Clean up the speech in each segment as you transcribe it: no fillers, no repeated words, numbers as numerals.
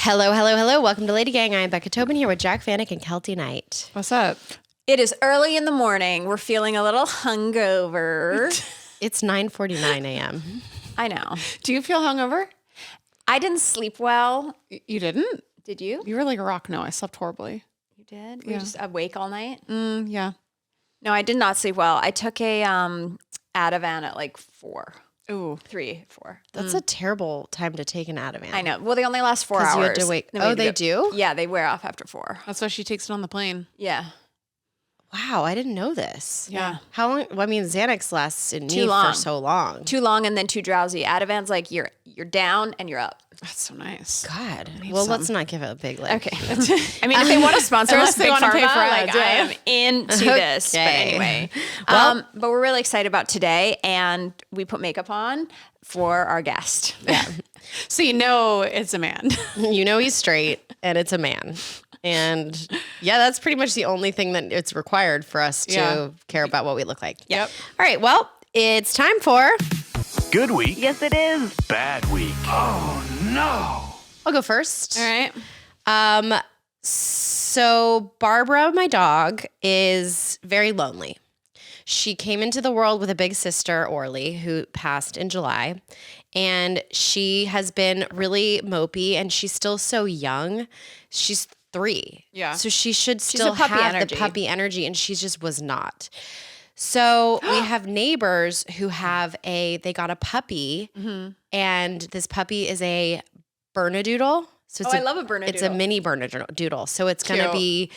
Hello, hello, hello. Welcome to LadyGang. I'm Becca Tobin here with Jack Vanek and Kelty Knight. What's up? It is early in the morning. We're feeling a little hungover. It's 9:49 a.m. I know. Do you feel hungover? I didn't sleep well. You didn't? Did you? You were like a rock. No, I slept horribly. You did? Were you just awake all night? Yeah. No, I did not sleep well. I took a Ativan at like 4. Ooh. 3, 4. That's a terrible time to take an Ativan. I know. Well, they only last 4 hours. You have to wait. Then we Oh, had to they go- do? Yeah, they wear off after 4. That's why she takes it on the plane. Yeah. Wow, I didn't know this. Yeah. How long? Well, I mean, Xanax lasts in Too me long. for so long. Too long and then too drowsy. Ativan's like you're down and you're up. That's so nice. God. Well, let's not give it a big like. Okay. I mean, if they want to sponsor Unless us, they Big wanna pay Pharma, for like, ads, I yeah. am into this. But Okay. anyway, Well- but we're really excited about today, and we put makeup on for our guest. Yeah. So you know it's a man. You know he's straight and it's a man. And yeah, that's pretty much the only thing that it's required for us to care about what we look like. Yep. All right. Well, it's time for. Good week, Yes, it is. bad week. Oh no. I'll go first. All right. So Barbara, my dog, is very lonely. She came into the world with a big sister, Orly, who passed in July. And she has been really mopey, and she's still so young. She's 3. Yeah. So she should still a puppy have energy. the puppy energy, and she just was not. So we have neighbors who they got a puppy, and this puppy is a Bernedoodle. So it's I love a Bernedoodle. It's a mini Bernedoodle. So it's going to Cute. be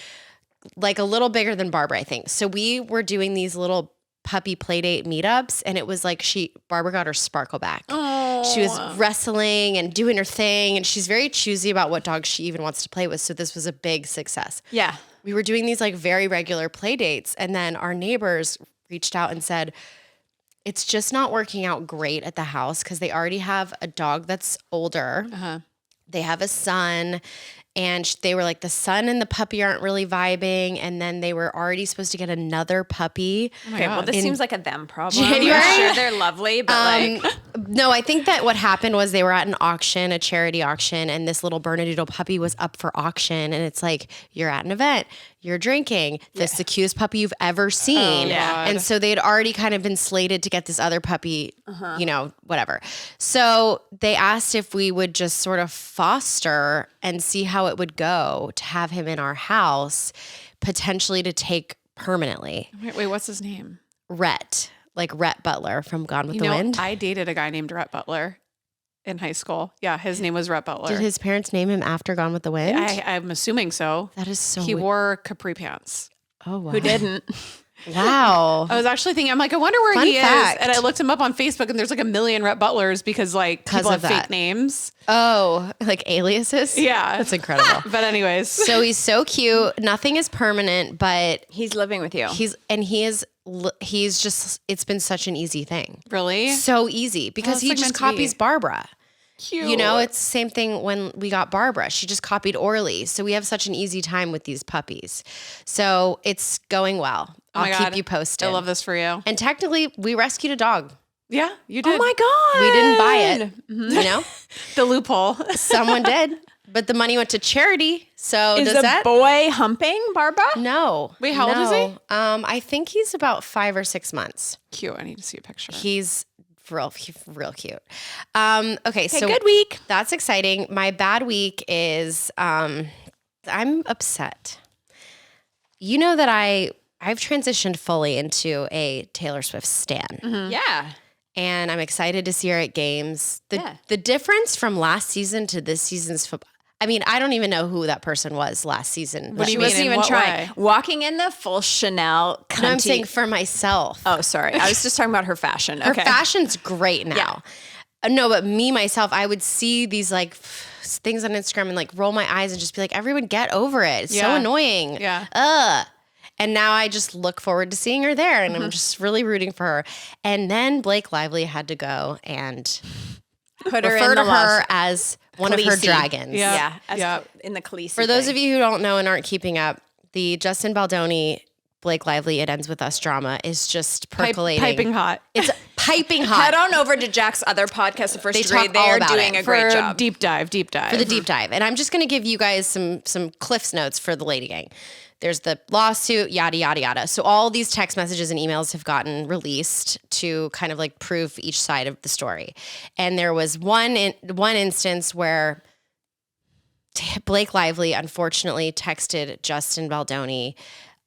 like a little bigger than Barbara, I think. So we were doing these little puppy playdate meetups, and it was like Barbara got her sparkle back. She was wrestling and doing her thing, and she's very choosy about what dog she even wants to play with. So this was a big success. Yeah. We were doing these like very regular play dates, and then our neighbors reached out and said, it's just not working out great at the house because they already have a dog that's older. They have a son, and they were like, the son and the puppy aren't really vibing. And then they were already supposed to get another puppy. Okay. Well, this seems like a them problem. January? I'm sure they're lovely, but like, No, I think that what happened was they were at an auction, a charity auction, and this little Bernedoodle puppy was up for auction. And it's like, you're at an event, you're drinking, this is the cutest puppy you've ever seen. yeah. And so they had already kind of been slated to get this other puppy, whatever. So they asked if we would just sort of foster and see how it would go to have him in our house, potentially to take permanently. Wait, what's his name? Rhett, like Rhett Butler from Gone with the Wind. I dated a guy named Rhett Butler in high school. Yeah, his name was Rhett Butler. Did his parents name him after Gone with the Wind? I'm assuming so. That is so He weird. wore capri pants. Oh, wow. who didn't? Wow. I was actually thinking, I'm like, I wonder where Fun he fact. is. And I looked him up on Facebook, and there's like a million Rhett Butlers because like people of have fake that. names. Oh, like aliases? Yeah. That's incredible. But anyways. So he's so cute. Nothing is permanent, but He's living with you. he's just, it's been such an easy thing. Really? So easy because it's he like just meant to be. copies Barbara. Cute. You know, it's the same thing when we got Barbara. She just copied Orly. So we have such an easy time with these puppies. So it's going well. Oh my I'll God. keep you posted. I love this for you. And technically, we rescued a dog. Yeah, you did. Oh my God. We didn't buy it. You know, The loophole. someone did, but the money went to charity. So Is does the that? boy humping Barbara? No. Wait, how old is he? I think he's about 5 or 6 months. Cute. I need to see a picture. He's real cute. Okay, so good week. That's exciting. My bad week is I'm upset. You know that I've transitioned fully into a Taylor Swift stan. Yeah. And I'm excited to see her at games. Yeah. The difference from last season to this season's football. I mean, I don't even know who that person was last season. What do She you mean? wasn't In even what trying. way? Walking in the full Chanel cunty. No, I'm saying for myself. Oh, sorry. I was just talking about her fashion. Her Okay. fashion's great now. No, but me, myself, I would see these like things on Instagram and like roll my eyes and just be like, everyone get over it. It's so Yeah. annoying. Yeah. And now I just look forward to seeing her there, and I'm just really rooting for her. And then Blake Lively had to go and Put her refer in to the her love. as one of her Khaleesi. dragons. Yeah. Yeah. Yeah. In the Khaleesi For those of you who don't know and aren't keeping up, the Justin Baldoni Blake Lively, It Ends With Us drama is just percolating. Piping hot. It's piping hot. Head on over to Jack's other podcast, The First They Degree. talk They all are about doing it a great job. Deep dive. For the deep dive. And I'm just going to give you guys some Cliff's notes for the LadyGang. There's the lawsuit, yada, yada, yada. So all these text messages and emails have gotten released to kind of like prove each side of the story. And there was one instance where Blake Lively unfortunately texted Justin Baldoni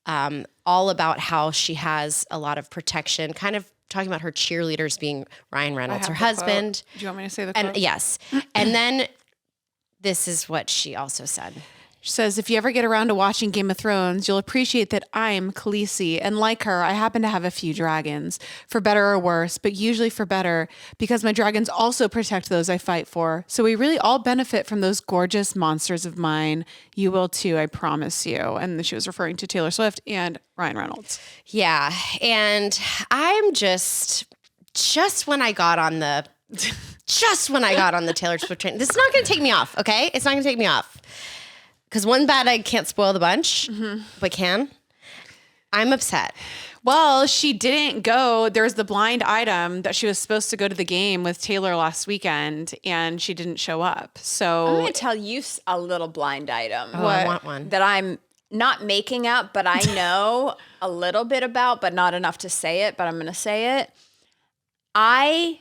all about how she has a lot of protection, kind of talking about her cheerleaders being Ryan Reynolds, her husband. Do you want me to say the quote? And yes. And then this is what she also said. She says, if you ever get around to watching Game of Thrones, you'll appreciate that I'm Khaleesi. And like her, I happen to have a few dragons, for better or worse, but usually for better, because my dragons also protect those I fight for. So we really all benefit from those gorgeous monsters of mine. You will too, I promise you. And then she was referring to Taylor Swift and Ryan Reynolds. Yeah. And I'm just when I got on the Taylor Swift train, this is not going to take me off, okay? It's not going to take me off. Because one bad egg can't spoil the bunch, but can. I'm upset. Well, she didn't go. There's the blind item that she was supposed to go to the game with Taylor last weekend, and she didn't show up. So I'm going to tell you a little blind item. Oh, I want one. That I'm not making up, but I know a little bit about, but not enough to say it, but I'm going to say it. I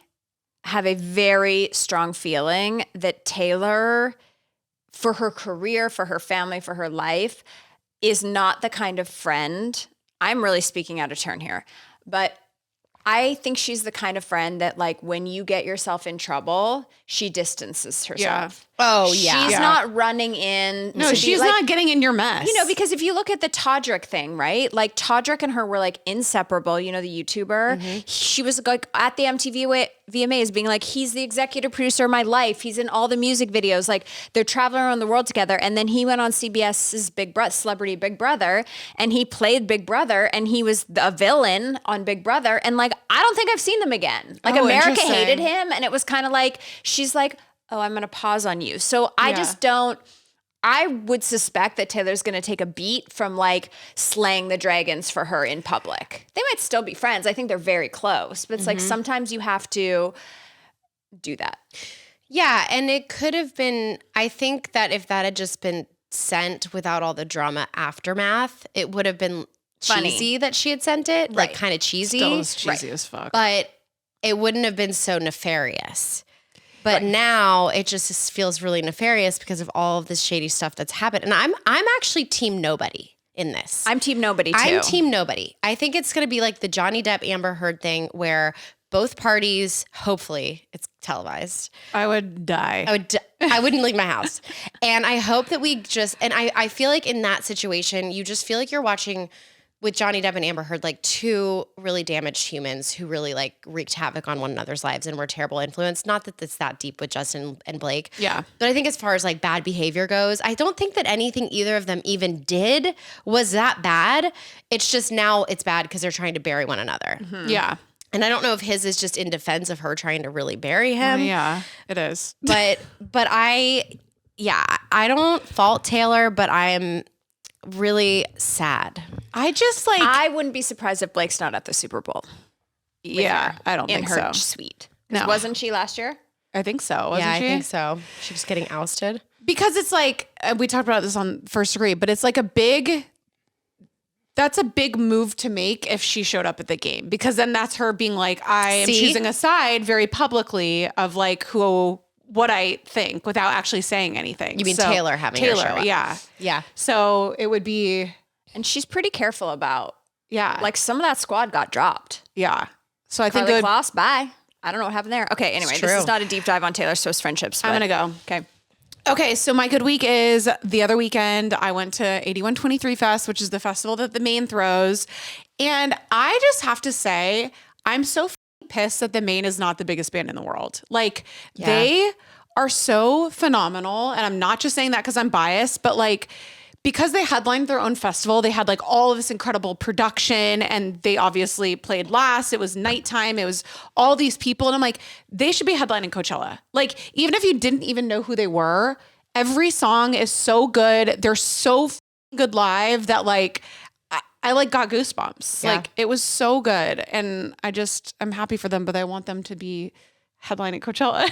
have a very strong feeling that Taylor, for her career, for her family, for her life, is not the kind of friend. I'm really speaking out of turn here, but I think she's the kind of friend that, like, when you get yourself in trouble, she distances herself. Oh, yeah. She's not running in. no, to she's be, like, not getting in your mess. You know, because if you look at the Todrick thing, right? Like, Todrick and her were like inseparable, you know, the YouTuber. She was like at the MTV VMAs being like, he's the executive producer of my life. He's in all the music videos. Like, they're traveling around the world together. And then he went on CBS's Celebrity Big Brother, and he played Big Brother, and he was a villain on Big Brother. And like, I don't think I've seen them again. Like, America interesting. hated him. And it was kind of like, she's like, oh, I'm going to pause on you. So I just don't. I would suspect that Taylor's going to take a beat from like slaying the dragons for her in public. They might still be friends. I think they're very close, but it's like sometimes you have to do that. Yeah, and it could have been, I think that if that had just been sent without all the drama aftermath, it would have been Funny. cheesy that she had sent it, like Right. kind of cheesy. Still is cheesy as fuck. But it wouldn't have been so nefarious. But now it just feels really nefarious because of all of this shady stuff that's happened. And I'm actually team nobody in this. I'm team nobody too. I'm team nobody. I think it's going to be like the Johnny Depp Amber Heard thing where both parties, hopefully it's televised. I would die. I wouldn't leave my house. And I hope that I feel like in that situation, you just feel like you're watching with Johnny Depp and Amber Heard, like two really damaged humans who really like wreaked havoc on one another's lives and were terrible influence. Not that it's that deep with Justin and Blake. Yeah. But I think as far as like bad behavior goes, I don't think that anything either of them even did was that bad. It's just now it's bad because they're trying to bury one another. Yeah. And I don't know if his is just in defense of her trying to really bury him. Yeah, it is. But I don't fault Taylor, but I am really sad. I just like, I wouldn't be surprised if Blake's not at the Super Bowl yeah, I don't in think her so. suite. No. Wasn't she last year? I think so. Wasn't Yeah, I she? think so. She was getting ousted. Because it's like, we talked about this on First Degree, but it's like that's a big move to make if she showed up at the game, because then that's her being like, I am choosing a side very publicly of like what I think without actually saying anything. You mean Taylor having her show up. Yeah. Yeah. So it would be, And she's pretty careful about, yeah. like, some of that squad got dropped. yeah. So I think Carly good. Kloss, bye. I don't know what happened there. Okay, anyway, this true. is not a deep dive on Taylor Swift's friendships. I'm but- going to go. Okay. Okay, so my good week is the other weekend I went to 8123 Fest, which is the festival that the Maine throws. And I just have to say, I'm so pissed that the Maine is not the biggest band in the world. Like, they are so phenomenal. And I'm not just saying that because I'm biased, but like, because they headlined their own festival, they had like all of this incredible production, and they obviously played last. It was nighttime. It was all these people. And I'm like, they should be headlining Coachella. Like, even if you didn't even know who they were, every song is so good. They're so good live that like, I like got goosebumps. Yeah. Like it was so good. And I'm happy for them, but I want them to be headlining Coachella.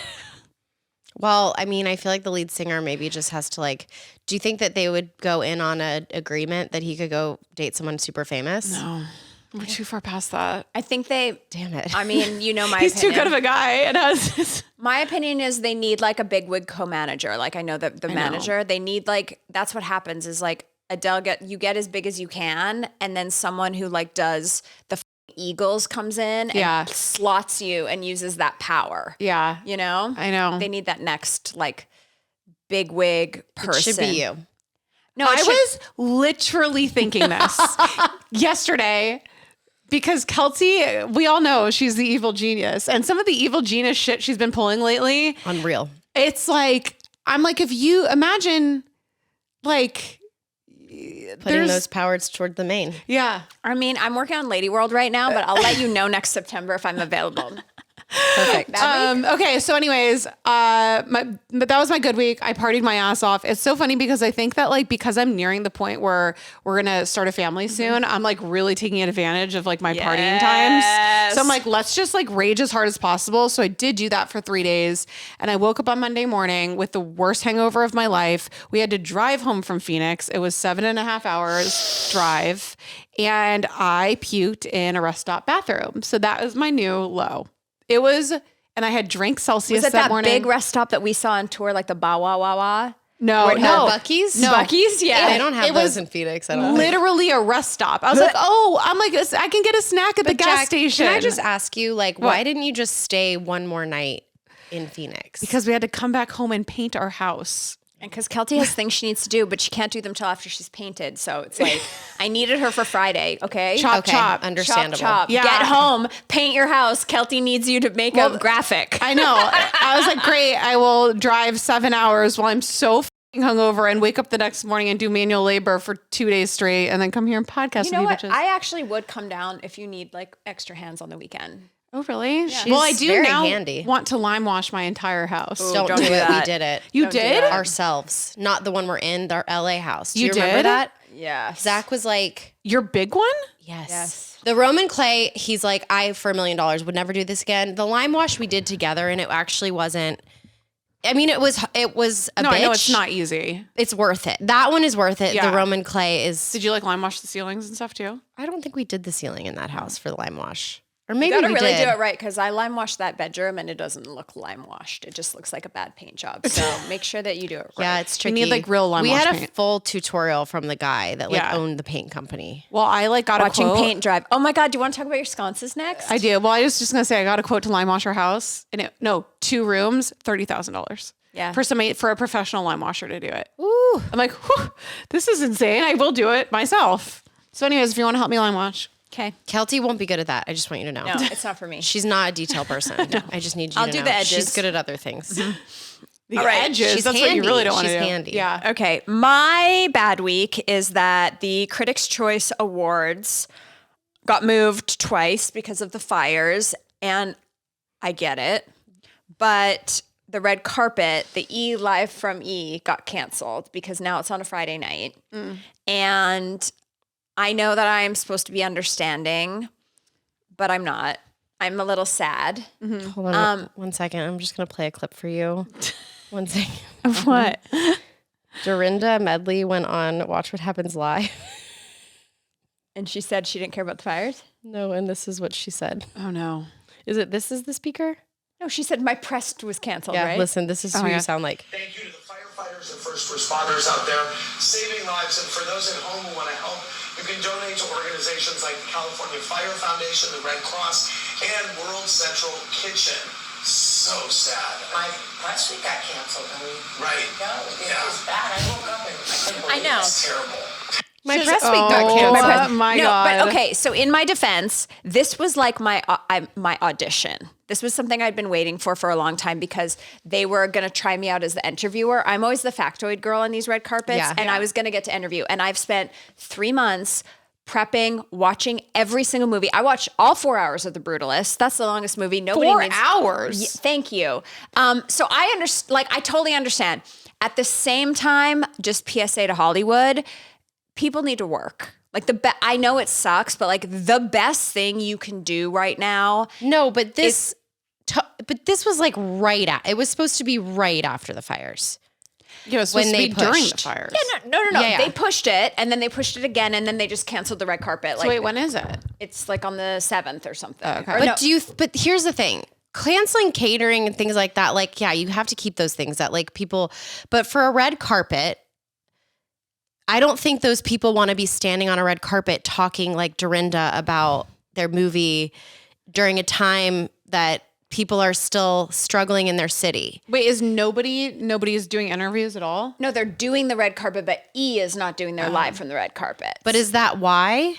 Well, I mean, I feel like the lead singer maybe just has to like, do you think that they would go in on an agreement that he could go date someone super famous? No, we're too far past that. I think they, Damn it. I mean, you know my He's opinion. too good of a guy. And My opinion is they need like a bigwig co-manager. Like I know that the manager, they need like, that's what happens is like Adele you get as big as you can. And then someone who like does the Eagles comes in and slots you and uses that power. Yeah. You know? I know. They need that next like bigwig person. It should be you. No, I was literally thinking this yesterday because Kelsey, we all know she's the evil genius. And some of the evil genius shit she's been pulling lately. Unreal. It's like, I'm like, if you imagine like Putting those powers toward the main. Yeah. I mean, I'm working on Lady World right now, but I'll let you know next September if I'm available. Perfect. Okay. So anyways, but that was my good week. I partied my ass off. It's so funny because I think that like, because I'm nearing the point where we're going to start a family soon, I'm like really taking advantage of like my partying times. So I'm like, let's just like rage as hard as possible. So I did do that for 3 days. And I woke up on Monday morning with the worst hangover of my life. We had to drive home from Phoenix. It was 7.5 hours drive. And I puked in a rest stop bathroom. So that was my new low. It was, and I had drank Celsius Was it that morning. big rest stop that we saw on tour, like the Bow Wow Wow Wow? No. Buc-ee's? No. Buc-ee's? Yeah. They don't have It those was in Phoenix. I don't think. Literally a rest stop. I was like, I can get a snack at the gas Jack, station. Can I just ask you, like, why didn't you just stay one more night in Phoenix? Because we had to come back home and paint our house. And because Kelty has things she needs to do, but she can't do them till after she's painted. So it's like, I needed her for Friday, okay? Chop. Understandable. Chop. Yeah. Get home, paint your house. Kelty needs you to make a graphic. I know. I was like, great. I will drive 7 hours while I'm so hungover and wake up the next morning and do manual labor for 2 days straight and then come here and podcast You know with what? you bitches. I actually would come down if you need like extra hands on the weekend. Oh, really? She's Well, I do very now handy. want to lime wash my entire house. Ooh. Don't Don't do do it. that. We did it. You Don't do did? that. Ourselves, not the one we're in, the LA house. Do You you remember did? that? Yeah. Zach was like, Your big one? yes. The Roman clay, he's like, I, for $1 million, would never do this again. The lime wash we did together, and it actually wasn't. I mean, it was a bitch. I know it's not easy. It's worth it. That one is worth it. Yeah. The Roman clay is. Did you like lime wash the ceilings and stuff too? I don't think we did the ceiling in that house for the lime wash. Or You maybe gotta we really did. do it right because I lime washed that bedroom and it doesn't look lime washed. It just looks like a bad paint job. So make sure that you do it right. Yeah, it's tricky. need, like, real lime We wash had a paint. full tutorial from the guy that like Yeah. owned the paint company. Well, I like got Watching a quote. paint dry. Oh my God, do you want to talk about your sconces next? I do. Well, I was just gonna say I got a quote to lime wash our house, and 2 rooms, $30,000. Yeah. For a professional lime washer to do it. Ooh. I'm like, whew, this is insane. I will do it myself. So, anyways, if you want to help me lime wash, Okay. Kelty won't be good at that. I just want you to know. No, it's not for me. She's not a detail person. I just need you I'll to do know. the edges. She's good at other things. the All right. edges. She's That's what you handy. really don't want to She's do. handy. Yeah. Okay. My bad week is that the Critics' Choice Awards got moved twice because of the fires. And I get it. But the red carpet, the E Live from E, got canceled because now it's on a Friday night. And I know that I'm supposed to be understanding, but I'm not. I'm a little sad. Hold on 1 second. I'm just going to play a clip for you. 1 second. What? Dorinda Medley went on Watch What Happens Live. And she said she didn't care about the fires? No, and this is what she said. Oh, no. This is the speaker? No, she said my press was canceled, Yeah, right? listen, this is who yeah. you sound like. Thank you to the firefighters and first responders out there saving lives. And for those at home who want to help, you can donate to organizations like the California Fire Foundation, the Red Cross, and World Central Kitchen. So sad. My last week got canceled. Right. It was bad. I woke up and I couldn't believe I know. It's terrible. My press week got Oh, canceled. my no, God. but okay. So in my defense, this was like my audition. This was something I'd been waiting for a long time because they were going to try me out as the interviewer. I'm always the factoid girl on these red carpets, Yeah. and I was going to get to interview. And I've spent 3 months prepping, watching every single movie. I watched all 4 hours of The Brutalist. That's the longest movie. Nobody 4 needs- hours? Yeah, thank you. So I totally understand. At the same time, just PSA to Hollywood, people need to work. Like I know it sucks, but like the best thing you can do right now. No, but this was like it was supposed to be right after the fires. Yeah, it was supposed when to they be during the pushed. fires. Yeah, no. Yeah, yeah. They pushed it, and then they pushed it again, and then they just canceled the red carpet. So wait, when is it? It's like on the 7th or something. okay. Or But no, but here's the thing. Canceling catering and things like that, like, yeah, you have to keep those things that like people, but for a red carpet, I don't think those people want to be standing on a red carpet talking like Dorinda about their movie during a time that people are still struggling in their city. Wait, is nobody is doing interviews at all? no, they're doing the red carpet, but E is not doing their live from the red carpet. But is that why?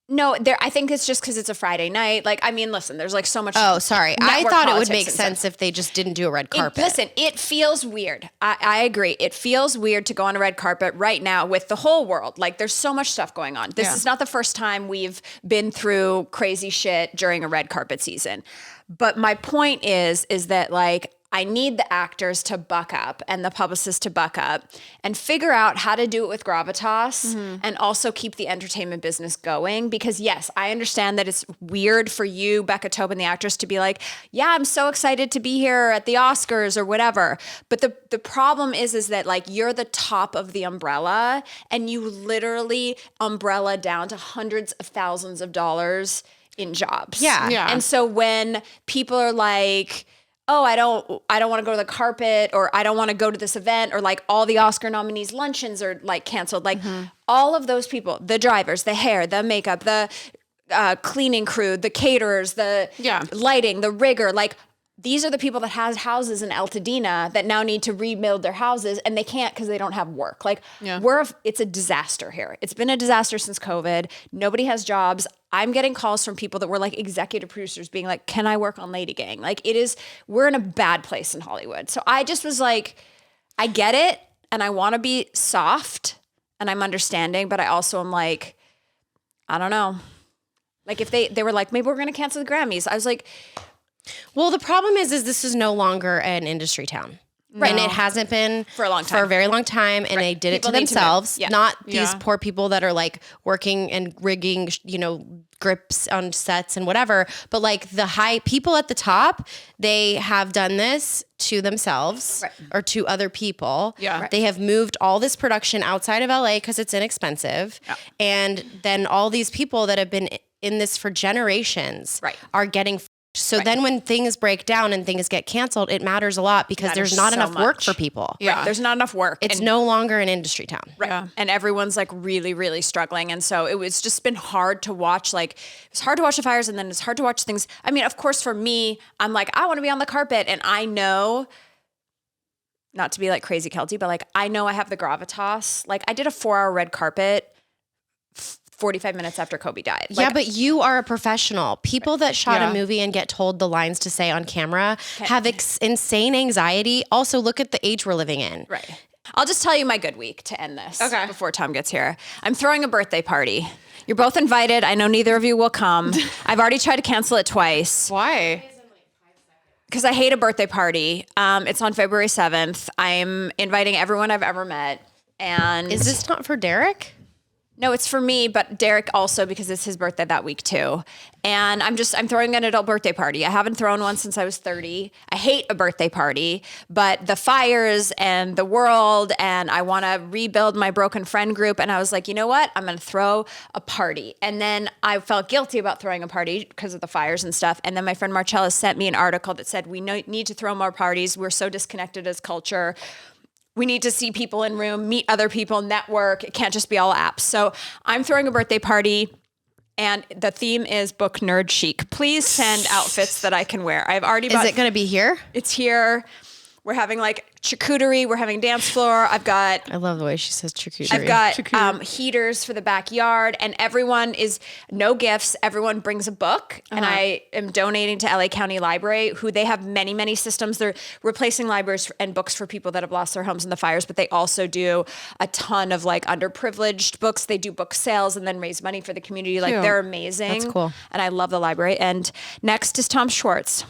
No, I think it's just because it's a Friday night. Like, I mean, listen, there's like so much. Oh, sorry. I network thought it would politics make and sense stuff. if they just didn't do a red carpet. Listen, it feels weird. I agree. It feels weird to go on a red carpet right now with the whole world. Like, there's so much stuff going on. This is not the first time we've been through crazy shit during a red carpet season. But my point is that like, I need the actors to buck up and the publicists to buck up and figure out how to do it with gravitas and also keep the entertainment business going. Because yes, I understand that it's weird for you, Becca Tobin, the actress, to be like, yeah, I'm so excited to be here at the Oscars or whatever. But the problem is that like you're the top of the umbrella and you literally umbrella down to hundreds of thousands of dollars in jobs. Yeah. Yeah. And so when people are like, oh, I don't want to go to the carpet, or I don't want to go to this event, or like all the Oscar nominees' luncheons are like canceled. Like all of those people, the drivers, the hair, the makeup, the cleaning crew, the caterers, the lighting, the rigger, like these are the people that has houses in Altadena that now need to rebuild their houses and they can't because they don't have work. Like it's a disaster here. It's been a disaster since COVID. Nobody has jobs. I'm getting calls from people that were like executive producers being like, can I work on LadyGang? Like we're in a bad place in Hollywood. So I just was like, I get it. And I want to be soft and I'm understanding, but I also am like, I don't know. Like if they were like, maybe we're going to cancel the Grammys. I was like, Well, the problem is this is no longer an industry town. Right. And it hasn't been For a long For a time. very long time. And they did People it to need to move. themselves, Yeah. not these poor people that are like working and rigging, grips on sets and whatever. But like the high people at the top, they have done this to themselves or to other people. Yeah. Right. They have moved all this production outside of LA because it's inexpensive. Yeah. And then all these people that have been in this for generations are getting. So then when things break down and things get canceled, it matters a lot because there's not enough work for people. Yeah. There's not enough work. It's no longer an industry town. Right. Yeah. And everyone's like really, really struggling. And so it was just been hard to watch. Like it's hard to watch the fires and then it's hard to watch things. I mean, of course, for me, I'm like, I want to be on the carpet. And I know, not to be like crazy Kelty, but like, I know I have the gravitas. Like I did a 4-hour red carpet 45 minutes after Kobe died. Yeah, but you are a professional. People that shot a movie and get told the lines to say on camera have insane anxiety. Also, look at the age we're living in. Right. I'll just tell you my good week to end this before Tom gets here. I'm throwing a birthday party. You're both invited. I know neither of you will come. I've already tried to cancel it twice. Why? Because I hate a birthday party. It's on February 7th. I'm inviting everyone I've ever met. And Is this not for Derek? No, it's for me, but Derek also because it's his birthday that week too. And I'm throwing an adult birthday party. I haven't thrown one since I was 30. I hate a birthday party, but the fires and the world and I want to rebuild my broken friend group. And I was like, you know what? I'm going to throw a party. And then I felt guilty about throwing a party because of the fires and stuff. And then my friend Marcella sent me an article that said, we need to throw more parties. We're so disconnected as culture. We need to see people in room, meet other people, network. It can't just be all apps. So I'm throwing a birthday party and the theme is book nerd chic. Please send outfits that I can wear. I've already bought. Is it going to be here? It's here. We're having like charcuterie. We're having dance floor. I love the way she says charcuterie. I've got heaters for the backyard and everyone is no gifts. Everyone brings a book and I am donating to LA County Library who they have many, many systems. They're replacing libraries and books for people that have lost their homes in the fires, but they also do a ton of like underprivileged books. They do book sales and then raise money for the community. Like they're amazing. That's cool. And I love the library. And next is Tom Schwartz.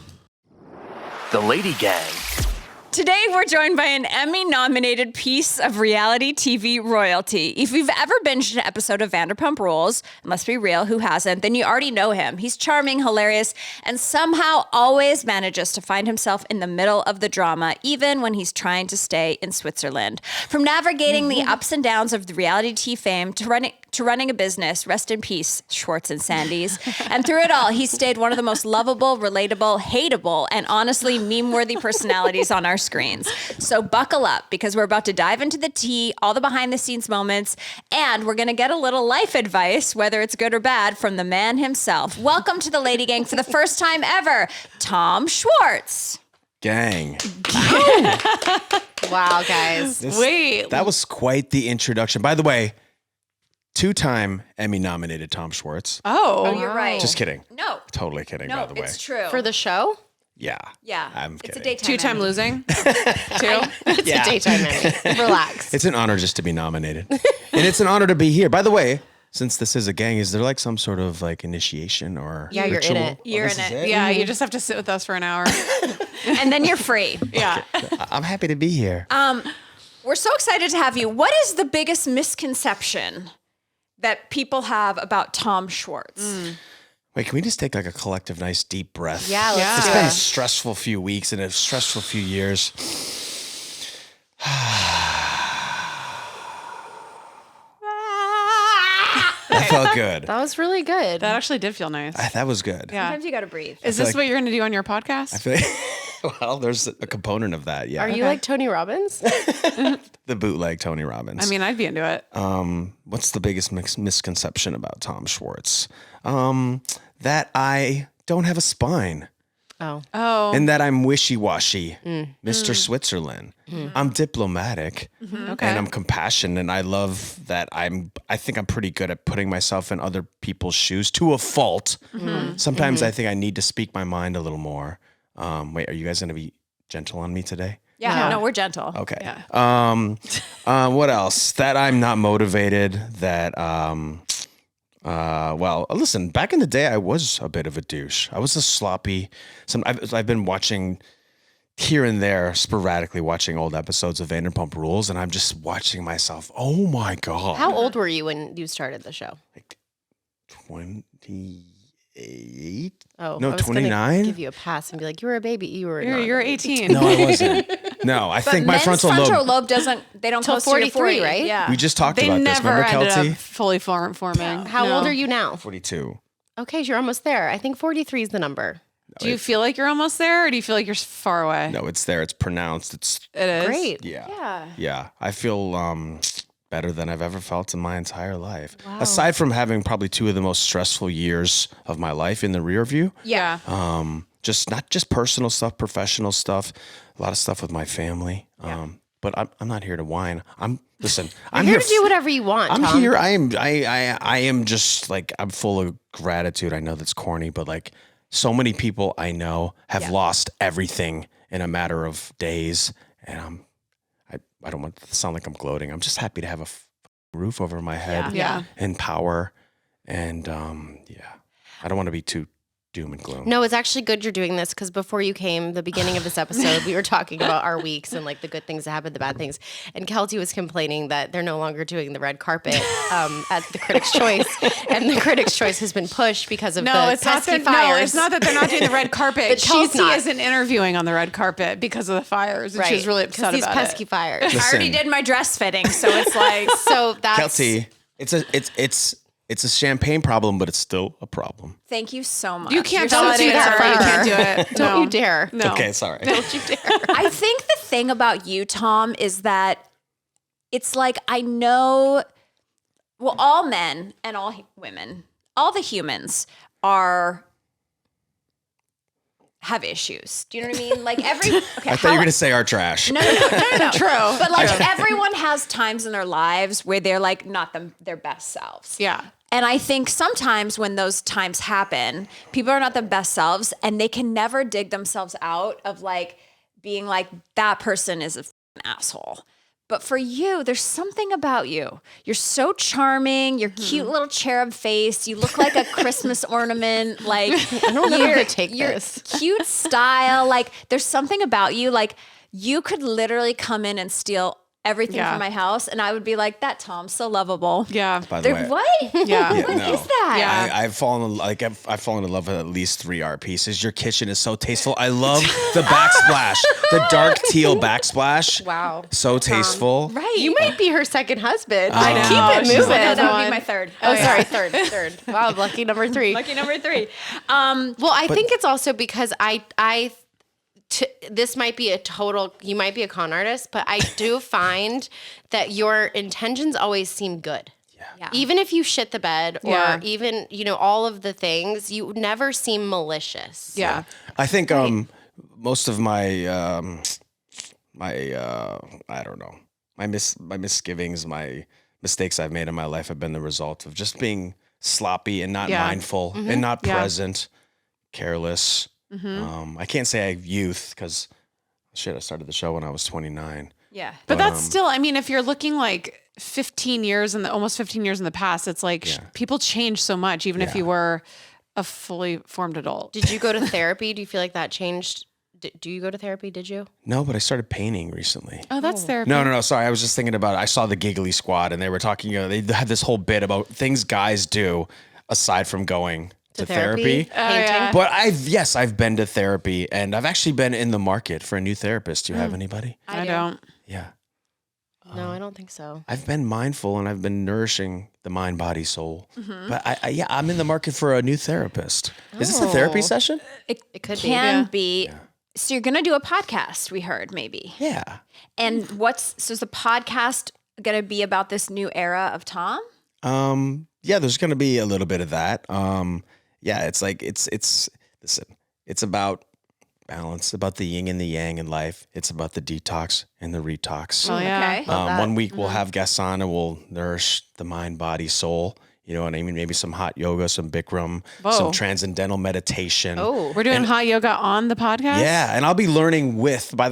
The LadyGang. Today, we're joined by an Emmy-nominated piece of reality TV royalty. If you've ever binged an episode of Vanderpump Rules, it must be real, who hasn't, then you already know him. He's charming, hilarious, and somehow always manages to find himself in the middle of the drama, even when he's trying to stay in Switzerland. From navigating the ups and downs of the reality TV fame to running a business, rest in peace, Schwartz and Sandy's. And through it all, he stayed one of the most lovable, relatable, hateable, and honestly meme-worthy personalities on our screens. So buckle up, because we're about to dive into the tea, all the behind-the-scenes moments, and we're going to get a little life advice, whether it's good or bad, from the man himself. Welcome to the Lady Gang for the first time ever, Tom Schwartz. Gang. Wow, guys. That was quite the introduction. By the way, 2-time Emmy-nominated Tom Schwartz. Oh, you're right. Just kidding. No. Totally kidding, by the way. It's true. For the show? Yeah. Yeah. I'm It's kidding. a daytime 2-time Emmy. losing. 2. It's a daytime Emmy. Relax. It's an honor just to be nominated. And it's an honor to be here. By the way, since this is a gang, is there like some sort of like initiation or Yeah, you're in ritual? it. You're this in is it. Yeah, you just have to sit with us for an hour. And then you're free. Yeah. I'm happy to be here. We're so excited to have you. What is the biggest misconception that people have about Tom Schwartz? Wait, can we just take like a collective nice deep breath? Yeah, let's It's do been a it. stressful few weeks and a stressful few years. That felt good. That was really good. That actually did feel nice. That was good. Yeah. Sometimes you got to breathe. Is feel this like- what you're going to do on your podcast? I feel like, well, there's a component of that. Yeah. Are you like Tony Robbins? The bootleg Tony Robbins? I mean, I'd be into it. What's the biggest misconception about Tom Schwartz? That I don't have a spine Oh. and that I'm wishy-washy, Mr. Switzerland. I'm diplomatic Okay. and I'm compassionate, and I love that I think I'm pretty good at putting myself in other people's shoes to a fault. Sometimes I think I need to speak my mind a little more. Wait, are you guys going to be gentle on me today? Yeah, no, we're gentle. Okay. What else? That I'm not motivated. That well, listen. Back in the day, I was a bit of a douche. I was a sloppy. I've been watching here and there, sporadically watching old episodes of Vanderpump Rules, and I'm just watching myself. Oh my god! How old were you when you started the show? 28? Oh, No, I was gonna 29? Give you a pass and be like, you were a baby. You were You're 18. No, I wasn't. No, I think my men's frontal lobe. they don't Till close to your 43, 40, right? Yeah. We just talked They about this. never Remember, ended Kelty? up fully forming. How No. old are you now? 42. Okay, you're almost there. I think 43 is the number. Do you feel like you're almost there, or do you feel like you're far away? No, it's there. It's pronounced. It's It is. Great. yeah. Yeah. I feel better than I've ever felt in my entire life. Aside from having probably 2 of the most stressful years of my life in the rear view. Yeah. Just not just personal stuff, professional stuff, a lot of stuff with my family. But I'm not here to whine. I'm You're here to do whatever you want, I'm Tom. here. I am just like, I'm full of gratitude. I know that's corny, but like so many people I know have lost everything in a matter of days. And I don't want to sound like I'm gloating. I'm just happy to have a roof over my head Yeah. and power. And I don't want to be too doom and gloom. No, it's actually good you're doing this because before you came, the beginning of this episode, we were talking about our weeks and like the good things that happened, the bad things. And Kelty was complaining that they're no longer doing the red carpet at the Critics' Choice. And the Critics' Choice has been pushed because of the it's not pesky that. fires. No, it's not that they're not doing the red carpet. But she's Kelsey not. isn't interviewing on the red carpet because of the fires, and Right. she's really 'Cause upset these about pesky it. fires. I already did my dress fitting, so it's like So that's Kelty, it's a champagne problem, but it's still a problem. thank you so much. You can't You're validate so her. sweet. You can't do it. Don't No. you dare. No. Okay, sorry. Don't you dare. I think the thing about you, Tom, is that it's like I know, well, all men and all women, all the humans have issues. Do you know what I mean? Like every. Okay, I thought you were going to say our trash. No. True. But like everyone has times in their lives where they're like not their best selves. Yeah. And I think sometimes when those times happen, people are not the best selves and they can never dig themselves out of like being like, that person is a f***ing asshole. But for you, there's something about you. You're so charming. Your cute little cherub face. You look like a Christmas ornament. Like I don't know where to take your this. cute style. Like there's something about you. Like you could literally come in and steal everything from my house, and I would be like, that Tom's so lovable. Yeah. By the way, What? Yeah. What is that? Yeah. I've fallen in love with at least 3 art pieces. Your kitchen is so tasteful. I love the backsplash, the dark teal backsplash. Wow. So tasteful. Right. You might be her second husband. I know. Keep it She's moving. like, No, that would be my third. Oh, sorry, third. Wow, lucky number 3. Lucky number 3. Well, I think it's also because this might be you might be a con artist, but I do find that your intentions always seem good. Yeah. Even if you shit the bed or Yeah. even, all of the things, you never seem malicious. Yeah. I think most of my I don't know, my misgivings, my mistakes I've made in my life have been the result of just being sloppy and not mindful and not present, careless. I can't say I have youth because I started the show when I was 29. Yeah. But that's still, I mean, if you're looking like 15 years almost 15 years in the past, it's like people change so much, even if you were a fully formed adult. Did you go to therapy? Do you feel like that changed? Do you go to therapy? Did you? No, but I started painting recently. Oh, that's therapy. No. Sorry. I was just thinking about it. I saw the Giggly Squad and they were talking, they had this whole bit about things guys do aside from going to therapy. Painting? But I've been to therapy and I've actually been in the market for a new therapist. Do you have anybody? I don't. Yeah. No, I don't think so. I've been mindful and I've been nourishing the mind, body, soul. But I'm in the market for a new therapist. Is this a therapy session? It could can be. So you're going to do a podcast, we heard, maybe. Yeah. And is the podcast going to be about this new era of Tom? Yeah, there's going to be a little bit of that. It's like, listen, it's about balance, about the yin and the yang in life. It's about the detox and the retox. Oh, yeah. Okay. 1 week we'll have guests on and we'll nourish the mind, body, soul. You know what I mean? Maybe some hot yoga, some Bikram, some transcendental meditation. Oh, We're doing hot yoga on the podcast? Yeah, and I'll be learning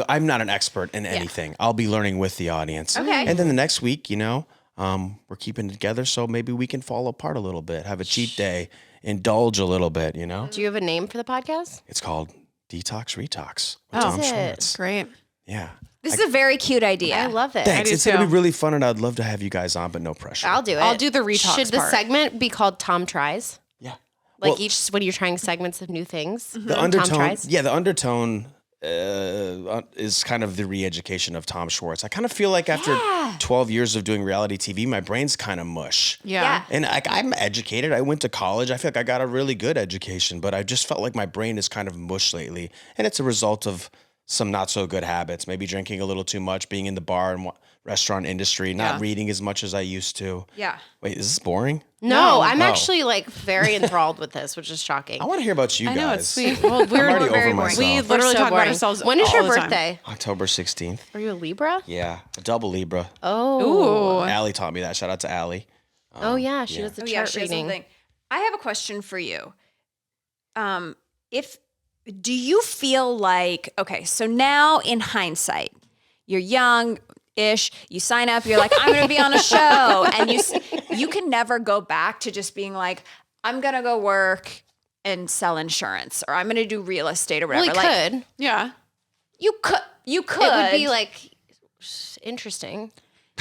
I'm not an expert in anything. I'll be learning with the audience. Okay. And then the next week, we're keeping it together, so maybe we can fall apart a little bit, have a cheat day, indulge a little bit, Do you have a name for the podcast? It's called Detox Retox with Tom Schwartz. Great. Yeah. This is a very cute idea. I love it. Thanks. do It's going to too. be really fun, and I'd love to have you guys on, but no pressure. I'll do it. I'll do the retox Should the part. segment be called Tom Tries? Yeah. Like when you're trying segments of new things? The Tom undertone, Tries? the undertone is kind of the re-education of Tom Schwartz. I kind of feel like after 12 years of doing reality TV, my brain's kind of mush. Yeah. And I'm educated. I went to college. I feel like I got a really good education, but I just felt like my brain is kind of mush lately. And it's a result of some not so good habits, maybe drinking a little too much, being in the bar and restaurant industry, not reading as much as I used to. Yeah. Wait, is this boring? No, I'm Oh. actually very enthralled with this, which is shocking. I want to hear about you I guys. know, it's sweet. Well, we're already over very myself. We We're literally so talk about boring. ourselves When is all your the time. birthday? October 16th. Are you a Libra? Yeah, a double Libra. Oh. Ooh. Allie taught me that. Shout out to Allie. Oh, yeah. She does the Oh, chart she has reading. something. I have a question for you. Do you feel like, okay, so now in hindsight, you're young-ish, you sign up, you're like, I'm going to be on a show. And you can never go back to just being like, I'm going to go work and sell insurance, or I'm going to do real estate or whatever. Well, he could. Yeah. You could. It would be interesting.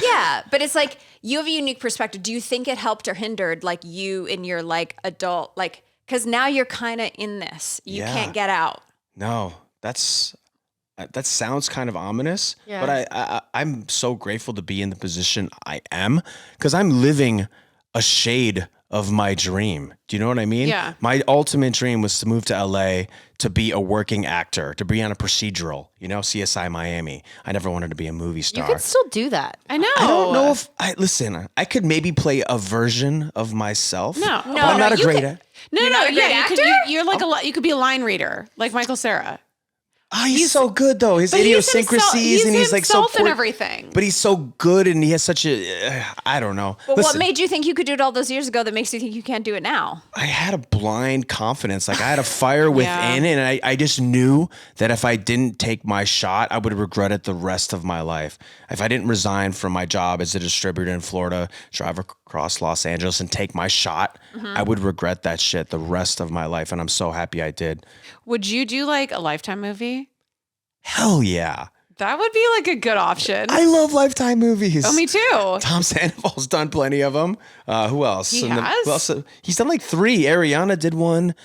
Yeah, but it's like you have a unique perspective. Do you think it helped or hindered you in your adult, because now you're kind of in this. You can't get out. No, that sounds kind of ominous, but I'm so grateful to be in the position I am because I'm living a shade of my dream. Do you know what I mean? Yeah. My ultimate dream was to move to LA to be a working actor, to be on a procedural, CSI Miami. I never wanted to be a movie star. You could still do that. I know. I don't know if I could maybe play a version of myself. No. but I'm not a great actor. No, not a great actor? You're like you could be a line reader, like Michael Cera. Oh, he's so good though. His But he's idiosyncrasies and he's like so himself and everything. But he's so good and he has such a I don't know. But Listen, what made you think you could do it all those years ago that makes you think you can't do it now? I had a blind confidence. Like I had a fire within and I just knew that if I didn't take my shot, I would regret it the rest of my life. If I didn't resign from my job as a distributor in Florida, drive across Los Angeles and take my shot, I would regret that shit the rest of my life. And I'm so happy I did. Would you do like a Lifetime movie? Hell yeah. That would be like a good option. I love Lifetime movies. Oh, me too. Tom Sandoval's done plenty of them. Who else? He And has? who else? He's done like 3. Ariana did one.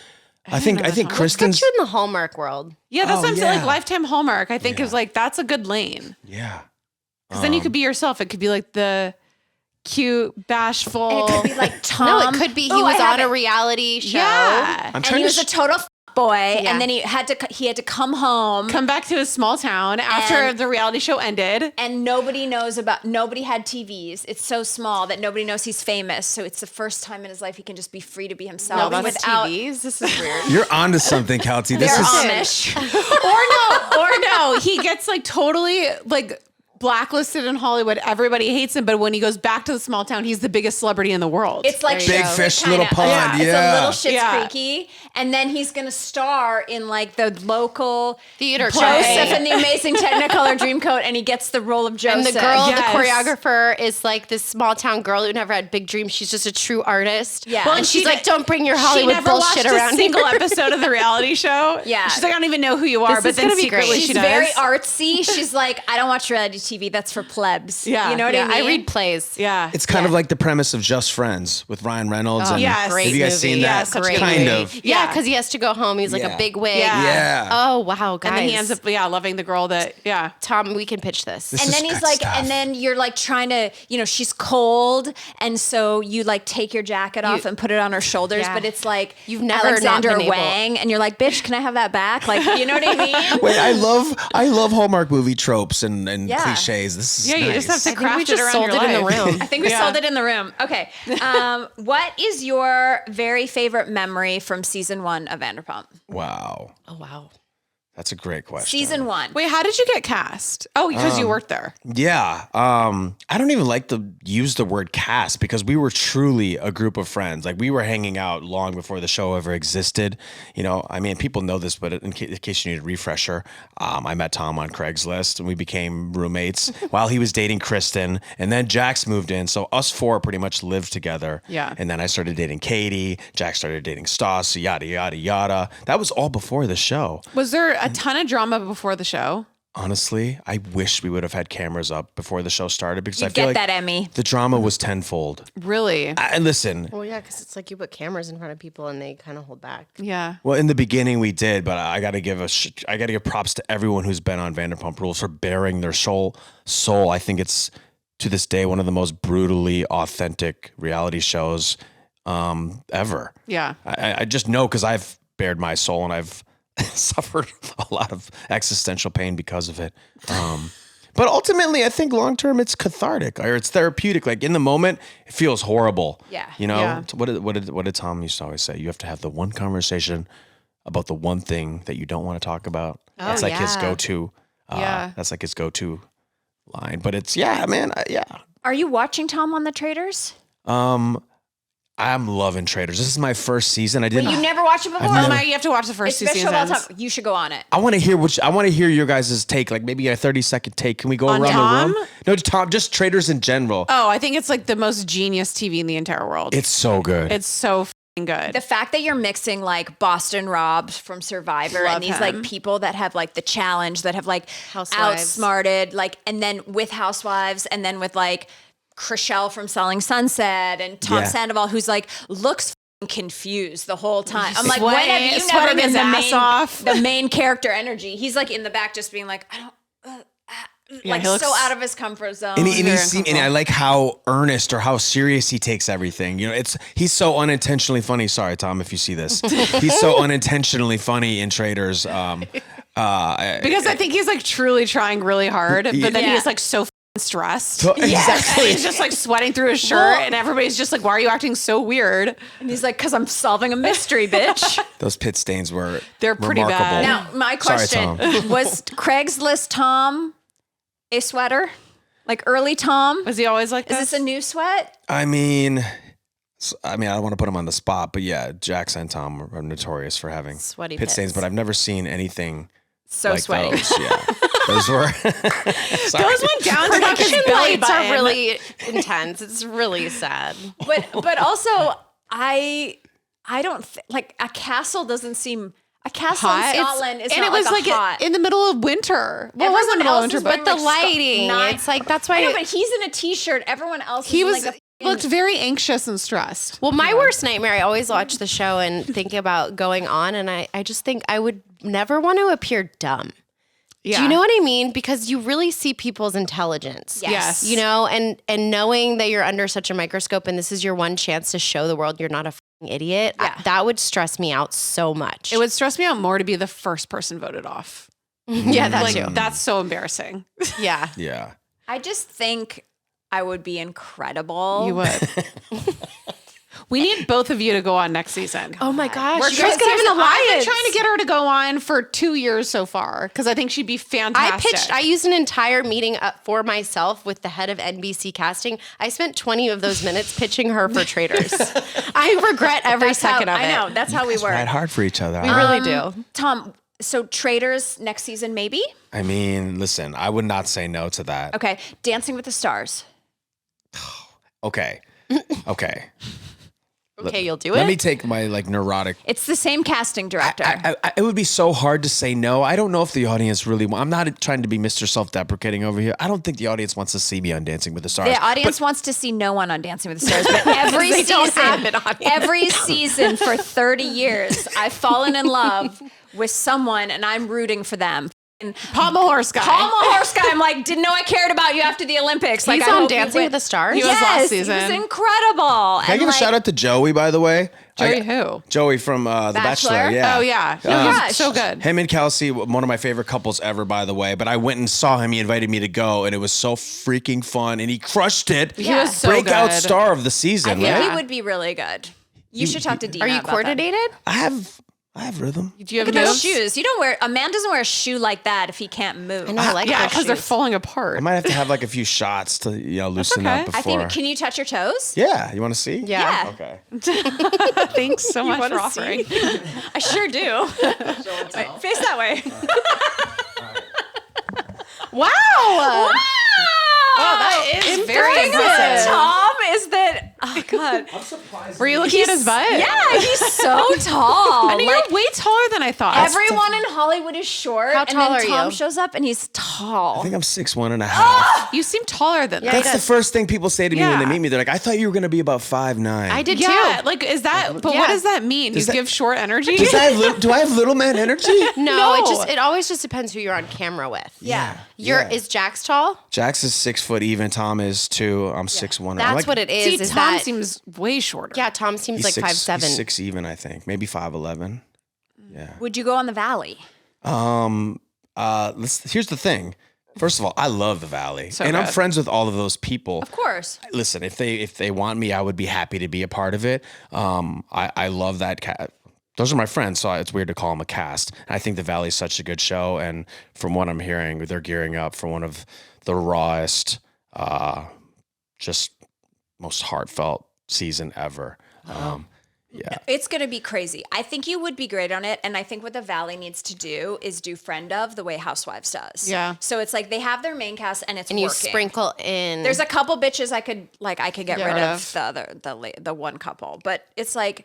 I think Kristen's. Got you in the Hallmark world. Yeah, that's what I'm saying. yeah. Like Lifetime Hallmark, I think is like, that's a good lane. Yeah. Because then you could be yourself. It could be like the cute, bashful. It could be like Tom. No, it could be he Ooh, was I on have a reality show. Yeah. and he was a total boy, Yeah. and then he had to come home. Come back to his small town after And- the reality show ended. And nobody had TVs. It's so small that nobody knows he's famous. So it's the first time in his life he can just be free to be himself. No, that's without TVs. This is weird. You're onto something, Kelsey. This They're is Amish. or no, he gets like totally like blacklisted in Hollywood. Everybody hates him, but when he goes back to the small town, he's the biggest celebrity in the world. It's like Big Schitt's fish, Creek little kinda. pond, It's yeah. a little Schitt's Yeah. Creaky, and then he's gonna star in like the local Theater Joseph play. and the Amazing Technicolor Dreamcoat, and he gets the role of Joseph. And the girl, Yes. the choreographer, is like this small town girl who never had big dreams. She's just a true artist. Yeah. Well, Well, and she's she like, did- don't bring your she Hollywood never bullshit watched around a single here. episode of the reality show. Yeah. She's like, I don't even know who you are, This but is then gonna be great. secretly She's she does. very artsy. She's like, I don't watch reality TV. That's for plebs. Yeah. You know what Yeah, I mean? I read plays. Yeah. It's kind of like the premise of Just Friends with Ryan Reynolds. and yes. Have you guys seen Yeah, that? such a good Kind movie. of. Yeah, Yeah. because he has to go home. He's like Yeah. a big wig. Yeah. Yeah. Oh wow, guys. and then he ends up, loving the girl that, Tom, we can pitch this. This And is then he's good like, stuff. and then you're like trying to, she's cold, and so you like take your jacket off and put it on her shoulders, Yeah. but it's like You've never Alexander not been able- Wang, and you're like, bitch, can I have that back? Like, you know what I mean? Wait, I love Hallmark movie tropes and Yeah. cliches. This is Yeah, you nice. just have to I think craft we it just around sold your it in the life. room. I think we sold it in the room. Okay. What is your very favorite memory from season 1 of Vanderpump? Wow. Oh wow. That's a great question. Season 1. Wait, how did you get cast? Oh, because you worked there. Yeah. I don't even like to use the word cast because we were truly a group of friends. Like we were hanging out long before the show ever existed. I mean, people know this, but in case you need a refresher, I met Tom on Craigslist and we became roommates while he was dating Kristen. And then Jax moved in. So us 4 pretty much lived together. Yeah. And then I started dating Katie. Jax started dating Stas, yada, yada, yada. That was all before the show. Was there a ton of drama before the show? Honestly, I wish we would have had cameras up before the show started because I You'd feel get like that Emmy. the drama was tenfold. Really? And listen, Well, yeah, because it's like you put cameras in front of people and they kind of hold back. Yeah. well, in the beginning we did, but I got to give props to everyone who's been on Vanderpump Rules for bearing their soul. I think it's to this day one of the most brutally authentic reality shows ever. Yeah. I just know because I've bared my soul and I've suffered a lot of existential pain because of it. But ultimately, I think long term it's cathartic or it's therapeutic. Like in the moment, it feels horrible. Yeah. Yeah. What did Tom used to always say? You have to have the one conversation about the one thing that you don't want to talk about. That's like his yeah. go-to. Yeah. That's like his go-to line. But it's man. Are you watching Tom on the Traitors? I'm loving Traitors. This is my first season. I didn't. You never watched it before? never- Oh my, you have to watch the first It's two best show of all seasons. time. You should go on it. I want to hear your guys' take, like maybe a 30-second take. Can we go On around Tom? the room? No, Tom, just Traitors in general. Oh, I think it's like the most genius TV in the entire world. It's so good. It's so f***ing good. The fact that you're mixing like Boston Rob from Survivor Love and these him. like people that have like the challenge, that have like Housewives. outsmarted, like, and then with Housewives, and then with like Chriselle from Selling Sunset and Tom Yeah. Sandoval, who's like looks f***ing confused the whole time. I'm like, Sweating- when have you sweating never been his the ass main, off. the main character energy? He's like in the back just being like, I don't. Like he looks- so out of his comfort zone. and I like how earnest or how serious he takes everything. He's so unintentionally funny. Sorry, Tom, if you see this. He's so unintentionally funny in Traitors. because I think he's like truly trying really hard, but then Yeah. he's like so f***ing stressed. Exactly. He's just like sweating through his shirt, and everybody's just like, "Why are you acting so weird?" And he's like, because I'm solving a mystery, bitch. Those pit stains were They're pretty remarkable. bad. Now, my Sorry, question Tom. was Craigslist Tom a sweater? Like early Tom? Was he always like Is this? this a new sweat? I mean, I don't want to put him on the spot, but yeah, Jax and Tom are notorious for having Sweaty pit stains, pits. but I've never seen anything So like sweaty. those. Yeah, those were. Sorry. Those went down to like his Production belly lights are button. really intense. It's really sad. But also I don't like a castle doesn't seem. A castle hot. in Scotland is and not it was like a hot. in the middle of winter. Well, it wasn't in the middle of winter, wearing, But the like, lighting, it's like, that's why. I know, but he's in a t-shirt. Everyone else he is was in like looked very anxious and stressed. Well, my worst nightmare, I always watch the show and think about going on, and I just think I would never want to appear dumb. Yeah. Do you know what I mean? Because you really see people's intelligence. Yes. You know, and knowing that you're under such a microscope and this is your one chance to show the world you're not a fucking idiot, Yeah. that would stress me out so much. It would stress me out more to be the first person voted off. yeah, that Like too. that's so embarrassing. Yeah. Yeah. I just think I would be incredible. You would. We need both of you to go on next season. Oh my gosh. We're you guys could have an I've been alliance. trying to get her to go on for 2 years so far because I think she'd be fantastic. I used an entire meeting up for myself with the head of NBC casting. I spent 20 of those minutes pitching her for Traitors. I regret every second of it. I know. That's how we It's work. right hard for each other. We really do. Tom, so Traitors next season, maybe? I mean, listen, I would not say no to that. Okay. Dancing with the Stars. Okay. Okay. Okay, you'll do Let it. me take my like neurotic. It's the same casting director. It would be so hard to say no. I don't know if the audience really. I'm not trying to be Mr. Self-deprecating over here. I don't think the audience wants to see me on Dancing with the Stars. The audience wants to see no one on Dancing with the Stars, but every They don't have season, an audience. every season for 30 years, I've fallen in love with someone and I'm rooting for them. Pommel horse guy. Pommel horse guy. I'm like, didn't know I cared about you after the Olympics. Like, He's I on hope you Dancing win. with the Stars? He was Yes, last season. He was incredible. Can I give a shout out to Joey, by the way? Joey who? Joey from The Bachelor? Bachelor. Yeah. Oh yeah. He Crush. was so good. Him and Kelsey, one of my favorite couples ever, by the way. But I went and saw him. He invited me to go, and it was so freaking fun. And he crushed it. He was so Breakout good. star of the season, I think right? he would be really good. You should talk to Dina. Are you about that. coordinated? I have rhythm. Do you have Look at those moves? shoes. You don't wear. A man doesn't wear a shoe like that if he can't move. I know, I like Yeah, those because they're shoes. falling apart. I might have to have like a few shots to loosen okay. up before. I think. Can you touch your toes? Yeah, you want to see? Yeah. Okay. Thanks so much for offering. I sure do. Wait, face that way. Wow. Wow. that is very Thing about impressive. Tom is that. Oh God. Were you looking at his butt? Yeah, he's so tall. I know Like, you're way taller than I thought. everyone in Hollywood is short. How and tall then are Tom you? shows up and he's tall. I think I'm 6'1.5". You seem taller than that. That's the first thing people say to me when they Yeah. meet me. They're like, "I thought you were gonna be about 5'9". I did Yeah, too. like is that? But Yeah. what does that mean? Does You that- give short energy? Do I have little man energy? No, No. it always just depends who you're on camera with. Yeah. Is Jax tall? Jax is 6 foot even. Tom is 2. I'm 6'1". That's what it is. See, is Tom that seems way shorter. yeah, Tom seems He's like 5'7". He's 6 even, I think. Maybe 5'11". Yeah. Would you go on the Valley? Here's the thing. First of all, I love the Valley, So and I'm good. friends with all of those people. Of course. Listen, if they want me, I would be happy to be a part of it. I love that. Those are my friends, so it's weird to call them a cast. I think the Valley is such a good show, and from what I'm hearing, they're gearing up for one of the rawest, just most heartfelt season ever. Yeah. It's going to be crazy. I think you would be great on it. And I think what the Valley needs to do is do Friend of the way Housewives does. Yeah. So it's like they have their main cast and it's And you working. sprinkle in. There's a couple bitches I could get rid of of. the one couple, but it's like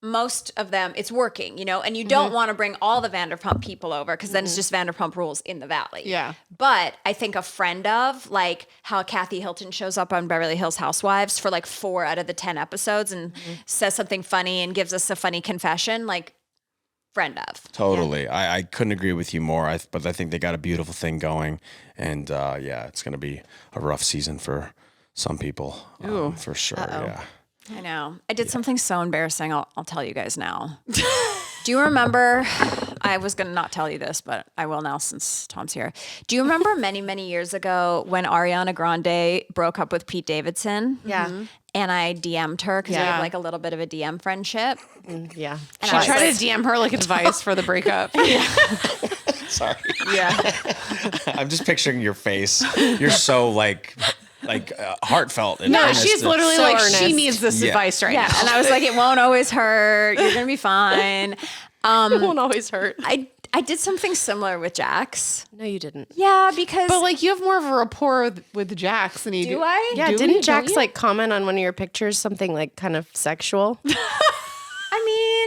most of them it's working, and you don't want to bring all the Vanderpump people over because then it's just Vanderpump Rules in the Valley. Yeah. But I think a Friend of, like how Kathy Hilton shows up on Beverly Hills Housewives for like 4 out of the 10 episodes and says something funny and gives us a funny confession, like Friend of. Totally. Yeah. I couldn't agree with you more. But I think they got a beautiful thing going. And it's going to be a rough season for some people, for sure. Yeah. I know. I did something so embarrassing. I'll tell you guys now. Do you remember? I was going to not tell you this, but I will now since Tom's here. Do you remember many, many years ago when Ariana Grande broke up with Pete Davidson? Yeah. And I DM'd her because we Yeah. have like a little bit of a DM friendship. yeah. And She I was tried like, to DM her like advice for the breakup. Sorry. yeah. I'm just picturing your face. You're so heartfelt. And No, earnest. she's literally So like, earnest. she needs this Yeah. advice right Yeah. now. And I was like, it won't always hurt. You're going to be fine. It won't always hurt. I did something similar with Jax. No, you didn't. Yeah, because. But like you have more of a rapport with Jax than you do. do I? Yeah, Do we? didn't Don't Jax you? like comment on one of your pictures something like kind of sexual? I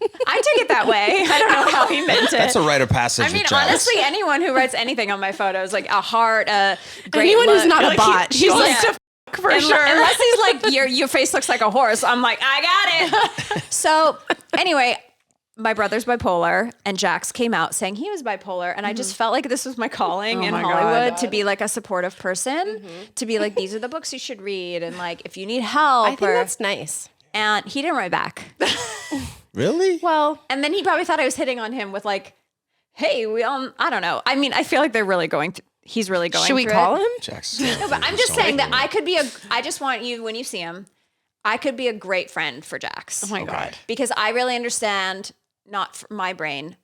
mean, I took it that way. I don't know how he meant it. That's a rite of passage. I mean, with Jax. honestly, anyone who writes anything on my photos, like a heart, a great Anyone who's look, not a like, bot, she's like to for sure. Unless he's like, your face looks like a horse. I'm like, I got it. So anyway, my brother's bipolar, and Jax came out saying he was bipolar, and I just felt like this was my calling in my Hollywood God. to be like a supportive person, to be like, these are the books you should read, and like if you need help. I think that's nice. And he didn't write back. Really? Well, And then he probably thought I was hitting on him with like, hey, we all, I don't know. I mean, I feel like they're really going through, he's really going should we through call it. him? Jax. No, but I'm just saying that I could be I just want you, when you see him, I could be a great friend for Jax. Oh my God. Because I really understand, not from my brain,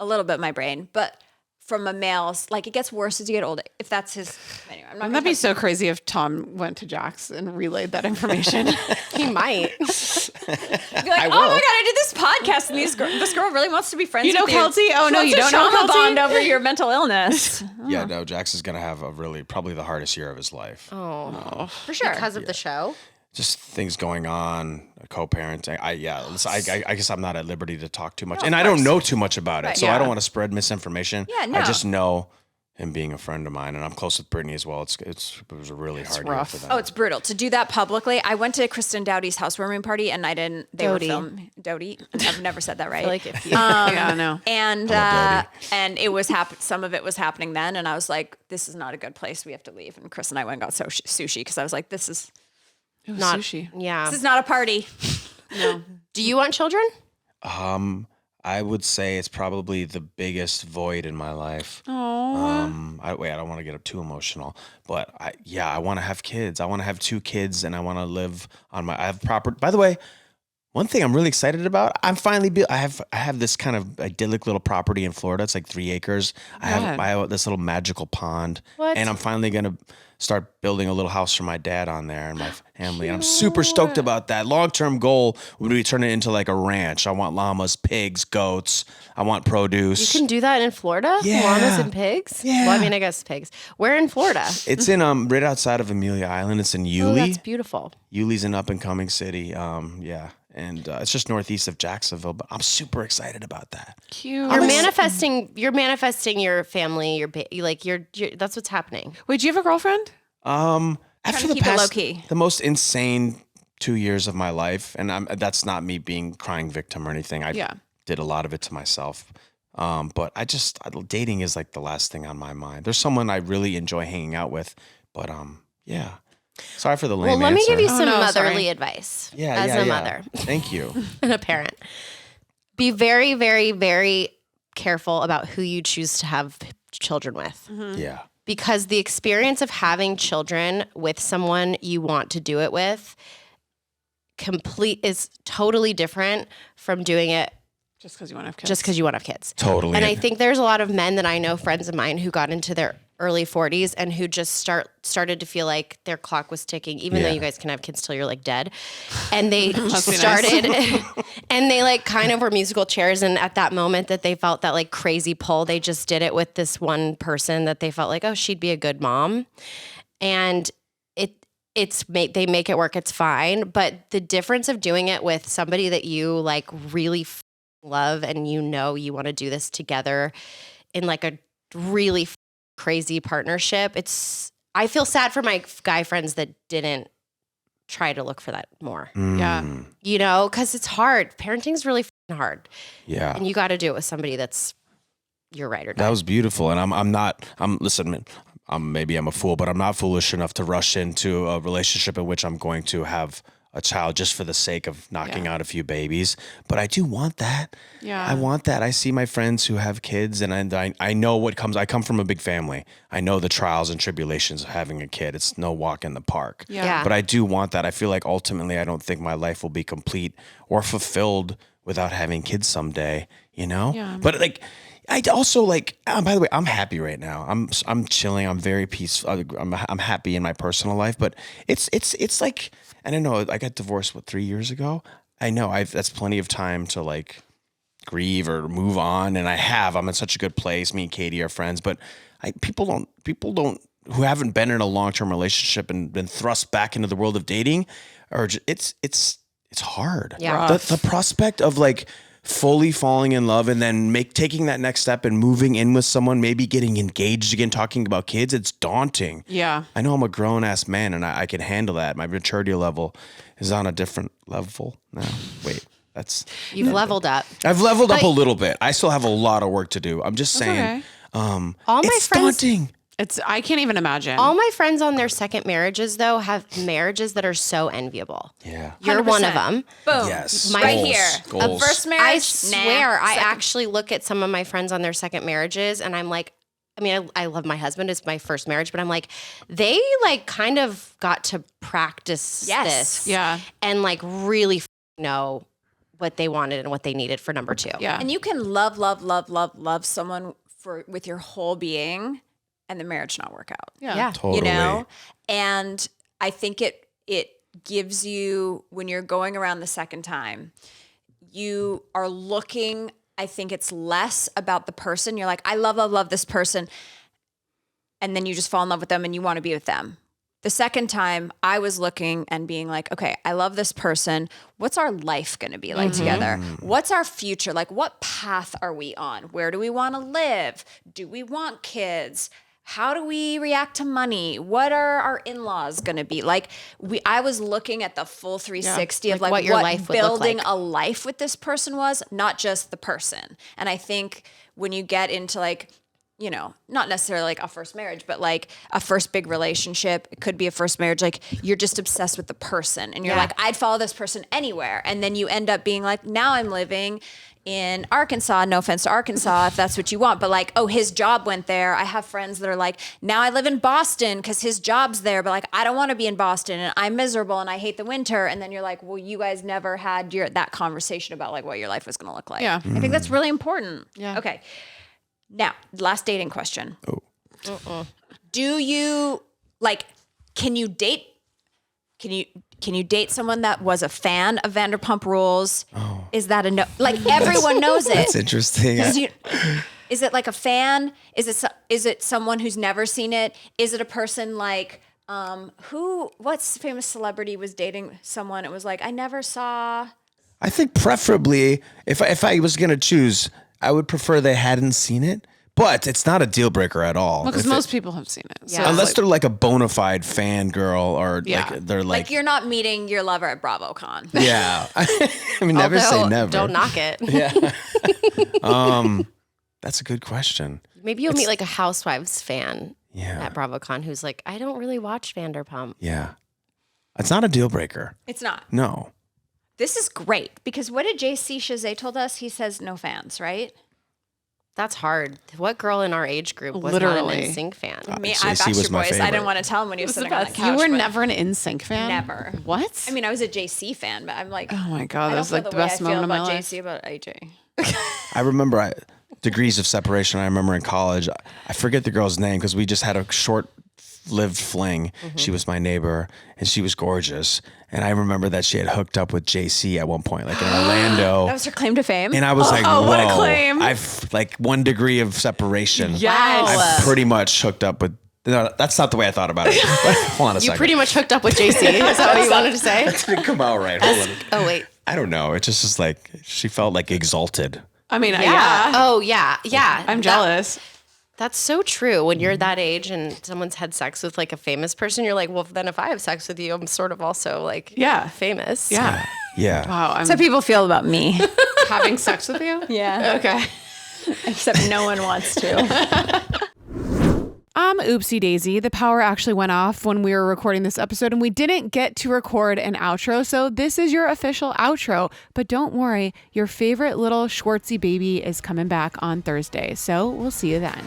a little bit my brain, but from a male's, like it gets worse as you get older. If that's his, anyway, I'm not Wouldn't that be so crazy if Tom went to Jax and relayed that information? He might. be like, oh my God, I did this podcast and this girl really wants to be friends You know with Kelsey? Oh, She no, wants you a don't know trauma Kelsey? bond over your mental illness. Yeah, no, Jax is going to have probably the hardest year of his life. Oh, For sure. because of the show. Just things going on, co-parenting. I guess I'm not at liberty to talk too much. And I don't know too much about it. So I don't want to spread misinformation. Yeah, no. I just know him being a friend of mine, and I'm close with Brittany as well. It was a really hard year rough. for them. Oh, it's brutal to do that publicly. I went to Kristen Dowdy's housewarming party, and I didn't. They Doty. were filming Doty. I've never said that right. Like if you, Yeah, I know. And love and it was some of it was happening then, and I was like, this is not a good place. We have to leave. And Chris and I went and got sushi because I was like, this is not sushi. Yeah. not a party. Do you want children? I would say it's probably the biggest void in my life. I don't want to get too emotional, but I want to have kids. I want to have 2 kids, and I want to live on I have proper. By the way, one thing I'm really excited about, I have this kind of idyllic little property in Florida. It's like 3 acres. I have this little magical pond, and I'm finally gonna start building a little house for my dad on there and my family. And I'm super stoked about that. Long-term goal would be to turn it into like a ranch. I want llamas, pigs, goats. I want produce. You can do that in Florida? Yeah. Llamas and pigs? Yeah. Well, I mean, I guess pigs. Where in Florida? It's in right outside of Amelia Island. It's in Yulee. Oh, that's beautiful. Yulee's an up-and-coming city. And it's just northeast of Jacksonville. But I'm super excited about that. Cute. You're manifesting your family, that's what's happening. Wait, do you have a girlfriend? After to the keep it past, low-key. the most insane 2 years of my life, and that's not me being crying victim or anything. I did a lot of it to myself. But dating is like the last thing on my mind. There's someone I really enjoy hanging out with, but yeah. Sorry for the lame Well, let me answer. give you some no, motherly sorry. advice Yeah, as yeah, a yeah. mother Thank you. and a parent. Be very, very, very careful about who you choose to have children with. Yeah. Because the experience of having children with someone you want to do it with is totally different from doing it Just because you want to have kids. just because you want to have kids. Totally. And I think there's a lot of men that I know, friends of mine, who got into their early 40s and who just started to feel like their clock was ticking, even though Yeah. you guys can have kids till you're like dead. And they Must be started and they like kind of were musical chairs. And at that moment that they felt that like crazy pull, they just did it with this one person that they felt like, oh, she'd be a good mom. And they make it work. It's fine. But the difference of doing it with somebody that you like really love and you want to do this together in like a really crazy partnership. I feel sad for my guy friends that didn't try to look for that more. Yeah. Because it's hard. Parenting's really hard. Yeah. And you got to do it with somebody that's your right or die. That was beautiful. And listen, maybe I'm a fool, but I'm not foolish enough to rush into a relationship in which I'm going to have a child just for the sake of knocking out a few babies. But I do want that. Yeah. I want that. I see my friends who have kids, and I know what comes. I come from a big family. I know the trials and tribulations of having a kid. It's no walk in the park. Yeah. But I do want that. I feel like ultimately I don't think my life will be complete or fulfilled without having kids someday, Yeah. But like, I also like, by the way, I'm happy right now. I'm chilling. I'm very peaceful. I'm happy in my personal life, but it's like, and I know I got divorced 3 years ago. I know that's plenty of time to like grieve or move on. And I'm in such a good place. Me and Katie are friends, but people don't who haven't been in a long-term relationship and been thrust back into the world of dating, or it's hard. Yeah. The prospect of like fully falling in love and then taking that next step and moving in with someone, maybe getting engaged again, talking about kids, it's daunting. Yeah. I know I'm a grown ass man and I can handle that. My maturity level is on a different level now. Wait, You've leveled up. I've leveled up a little bit. I still have a lot of work to do. I'm just saying. Okay. All my It's friends, daunting. I can't even imagine. all my friends on their second marriages though have marriages that are so enviable. Yeah. You're one of 100%. them. Boom. Yes. Right Goals. here. Goals. A first marriage. I swear, I Second- actually look at some of my friends on their second marriages and I'm like, I mean, I love my husband. It's my first marriage, but I'm like, they like kind of got to practice this. Yeah. And like really know what they wanted and what they needed for number 2. Yeah. And you can love someone with your whole being and the marriage not work out. Yeah. Totally. You know? And I think it gives you, when you're going around the second time, you are looking, I think it's less about the person. You're like, I love this person. And then you just fall in love with them and you want to be with them. The second time I was looking and being like, okay, I love this person. What's our life going to be like together? What's our future? Like, what path are we on? Where do we want to live? Do we want kids? How do we react to money? What are our in-laws going to be? Like I was looking at the full 360 of Like like what your life would look building like. a life with this person was, not just the person. And I think when you get into like, you know, not necessarily like a first marriage, but like a first big relationship, it could be a first marriage, like you're just obsessed with the person and you're like, I'd follow this person anywhere. And then you end up being like, now I'm living in Arkansas, no offense to Arkansas, if that's what you want, but like, oh, his job went there. I have friends that are like, now I live in Boston because his job's there, but like, I don't want to be in Boston and I'm miserable and I hate the winter. And then you're like, well, you guys never had that conversation about like what your life was going to look like. Yeah. I think that's really important. Yeah. Okay. Now, last dating question. Oh. Do you like, can you date someone that was a fan of Vanderpump Rules? Oh. Is that a no? Like everyone knows it. That's interesting. Is it like a fan? Is it someone who's never seen it? Is it a person like what's famous celebrity was dating someone? It was like, I never saw. I think preferably, if I was going to choose, I would prefer they hadn't seen it, but it's not a deal breaker at all. Because most people have seen it. So Yeah. Unless they're like a bona fide fangirl or like they're Like like, you're not meeting your lover at BravoCon. yeah. I mean, never say Although, never. Don't knock it. That's a good question. Maybe you'll meet like a Housewives fan Yeah. at BravoCon who's like, I don't really watch Vanderpump. Yeah. It's not a deal breaker. It's not. No. This is great because what did JC Chazet told us? He says no fans, right? That's hard. What girl in our age group was Literally. not an NSYNC fan? Me, JC I'm was Backstreet my Boys. I didn't favorite. want to tell him when he was sitting on the couch. You were but never an NSYNC fan? never. What? I mean, I was a JC fan, but I'm like, oh my God, I that don't was feel like the the way best I feel moment of my about life. JC about AJ. I remember degrees of separation. I remember in college, I forget the girl's name because we just had a short-lived fling. She was my neighbor and she was gorgeous. And I remember that she had hooked up with JC at one point, like in Orlando. That was her claim to fame. And I was like, whoa, what a claim. I've like 1 degree of separation. Yes. I've pretty much hooked up with, no, that's not the way I thought about it. But hold on a You second. pretty much hooked up with JC. Is that what you wanted to say? It didn't come out right. Hold on. Oh, wait. I don't know. It just is like, she felt like exalted. I mean, Yeah. yeah. Oh, yeah. Yeah. I'm jealous. That's so true. When you're that age and someone's had sex with like a famous person, you're like, well, then if I have sex with you, I'm sort of also like famous. Yeah. Yeah. Wow. I'm That's how people feel about me. having sex with you? Yeah. Okay. Except no one wants to. Oopsie daisy. The power actually went off when we were recording this episode and we didn't get to record an outro. So this is your official outro. But don't worry, your favorite little Schwartzy baby is coming back on Thursday. So we'll see you then.